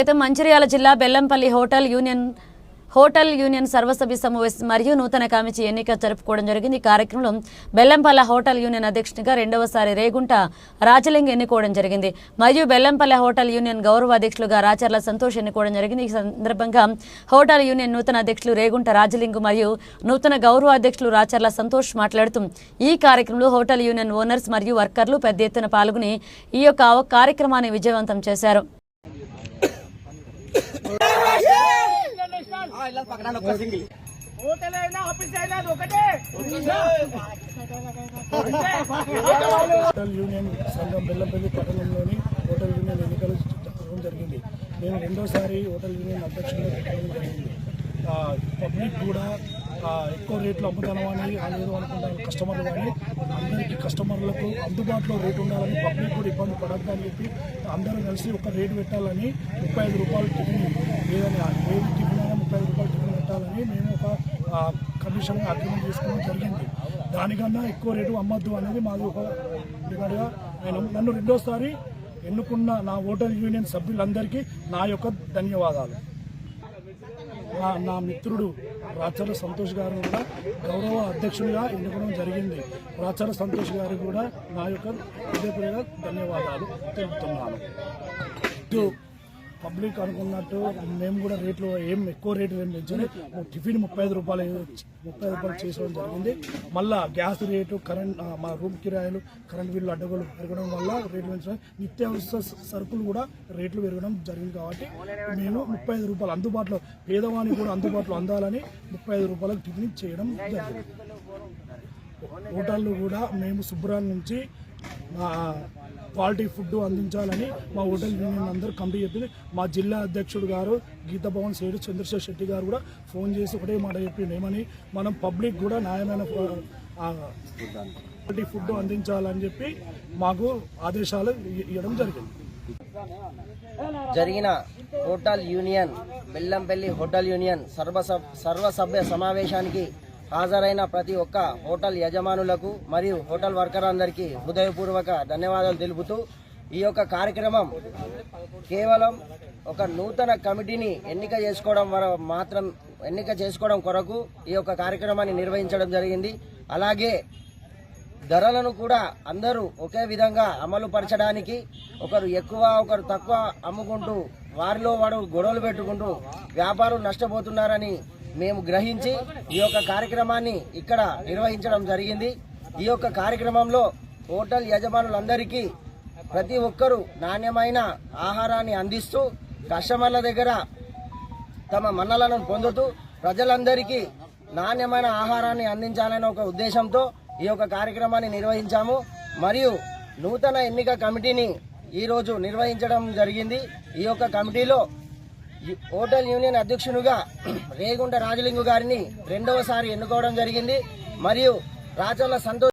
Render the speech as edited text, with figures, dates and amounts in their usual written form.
స్వాగతం. మంచిర్యాల జిల్లా Bellampalli hotel union సర్వసభ్య సమావేశం మరియు నూతన కమిటీ ఎన్నిక జరుపుకోవడం జరిగింది. ఈ కార్యక్రమంలో బెల్లంపల్లి హోటల్ యూనియన్ అధ్యక్షునిగా రెండవసారి రేగుంట రాజలింగ్ ఎన్నుకోవడం జరిగింది. మరియు బెల్లంపల్లి హోటల్ యూనియన్ గౌరవ అధ్యక్షులుగా రాచర్ల సంతోష్ ఎన్నుకోవడం జరిగింది. ఈ సందర్భంగా హోటల్ యూనియన్ నూతన అధ్యక్షులు రేగుంట రాజలింగ్ మరియు నూతన గౌరవ అధ్యక్షులు రాచర్ల సంతోష్ మాట్లాడుతూ ఈ కార్యక్రమంలో హోటల్ యూనియన్ ఓనర్స్ మరియు వర్కర్లు పెద్ద ఎత్తున పాల్గొని ఈ యొక్క కార్యక్రమాన్ని విజయవంతం చేశారు. హోటల్ యూనియన్ సంఘం బెల్లంపల్లి పట్టణంలోని హోటల్ యూనియన్ ఎన్నికలు జరగడం జరిగింది. నేను రెండోసారి హోటల్ యూనియన్ అధ్యక్షుడిగా పెట్టడం జరిగింది. పబ్లిక్ కూడా ఎక్కువ రేట్లు అమ్ముతామని లేదు అనుకుంటాను కస్టమర్లు, కానీ అందరికీ కస్టమర్లకు అందుబాటులో రేటు ఉండాలని, పబ్లిక్ కూడా ఇబ్బంది పడద్దని చెప్పి అందరూ కలిసి ఒక రేటు పెట్టాలని 35 రూపాయలు టిఫిన్, ఏదైనా ఏది టిఫిన్ అయినా 35 రూపాయలు టిఫిన్ పెట్టాలని మేము ఒక కమిషన్ అగ్రిమెంట్ చేసుకోవడం జరిగింది. దానికన్నా ఎక్కువ రేటు అమ్మద్దు అనేది మాది ఒక డిమాండ్గా నన్ను రెండోసారి ఎన్నుకున్న నా హోటల్ యూనియన్ సభ్యులందరికీ నా యొక్క ధన్యవాదాలు. నా మిత్రుడు రాచర్ల సంతోష్ గారు కూడా గౌరవ అధ్యక్షుడిగా ఎన్నుకోవడం జరిగింది. రాచర్ల సంతోష్ గారికి కూడా నా యొక్క హృదయపూర్వక ధన్యవాదాలు తెలుపుతున్నాను. పబ్లిక్ అనుకున్నట్టు మేము కూడా రేట్లు ఏం ఎక్కువ రేట్లు ఏం పెంచాలి. టిఫిన్ 35 రూపాయలు చేసుకోవడం జరిగింది. మళ్ళా గ్యాస్ రేటు, కరెంట్, మా రూమ్ కిరాయిలు, కరెంట్ బిల్లు అడ్డగోలు పెరగడం వల్ల రేట్లు పెంచడం, నిత్యావసర సరుకులు కూడా రేట్లు పెరగడం జరిగింది. కాబట్టి మేము 35 రూపాయలు అందుబాటులో, పేదవానికి కూడా అందుబాటులో అందాలని 35 రూపాయలకు టిఫిన్ చేయడం జరిగింది. హోటళ్ళు కూడా మేము శుభ్రాన్ని నుంచి క్వాలిటీ ఫుడ్ అందించాలని మా హోటల్ యూనియన్ అందరూ కమిటీ చెప్పింది. మా జిల్లా అధ్యక్షుడు గారు గీతాభవన్ సేడు చంద్రశేఖర్ శెట్టి గారు కూడా ఫోన్ చేసి ఒకటే మాట చెప్పింది, ఏమని మనం పబ్లిక్ కూడా న్యాయమైన క్వాలిటీ ఫుడ్ అందించాలని చెప్పి మాకు ఆదేశాలు ఇవ్వడం జరిగిన hotel union Bellampalli hotel union సర్వసభ్య సమావేశానికి హాజరైన ప్రతి ఒక్క హోటల్ యజమానులకు మరియు హోటల్ వర్కర్ అందరికీ హృదయపూర్వక ధన్యవాదాలు తెలుపుతూ, ఈ యొక్క కార్యక్రమం కేవలం ఒక నూతన కమిటీని ఎన్నిక చేసుకోవడం కొరకు ఈ యొక్క కార్యక్రమాన్ని నిర్వహించడం జరిగింది. అలాగే ధరలను కూడా అందరూ ఒకే విధంగా అమలు పరచడానికి, ఒకరు ఎక్కువ ఒకరు తక్కువ అమ్ముకుంటూ వారిలో వాడు గొడవలు పెట్టుకుంటూ వ్యాపారులు నష్టపోతున్నారని మేము గ్రహించి ఈ యొక్క కార్యక్రమాన్ని ఇక్కడ నిర్వహించడం జరిగింది. ఈ యొక్క కార్యక్రమంలో హోటల్ యజమానులందరికీ ప్రతి ఒక్కరూ నాణ్యమైన ఆహారాన్ని అందిస్తూ కస్టమర్ల దగ్గర తమ మన్నలను పొందుతూ ప్రజలందరికీ నాణ్యమైన ఆహారాన్ని అందించాలనే ఒక ఉద్దేశంతో ఈ యొక్క కార్యక్రమాన్ని నిర్వహించాము. మరియు నూతన ఎన్నిక కమిటీని ఈరోజు నిర్వహించడం జరిగింది. ఈ యొక్క కమిటీలో హోటల్ యూనియన్ అధ్యక్షునిగా రేగుంట రాజలింగు గారిని రెండవసారి ఎన్నుకోవడం జరిగింది. మరియు రాచర్ల సంతోష్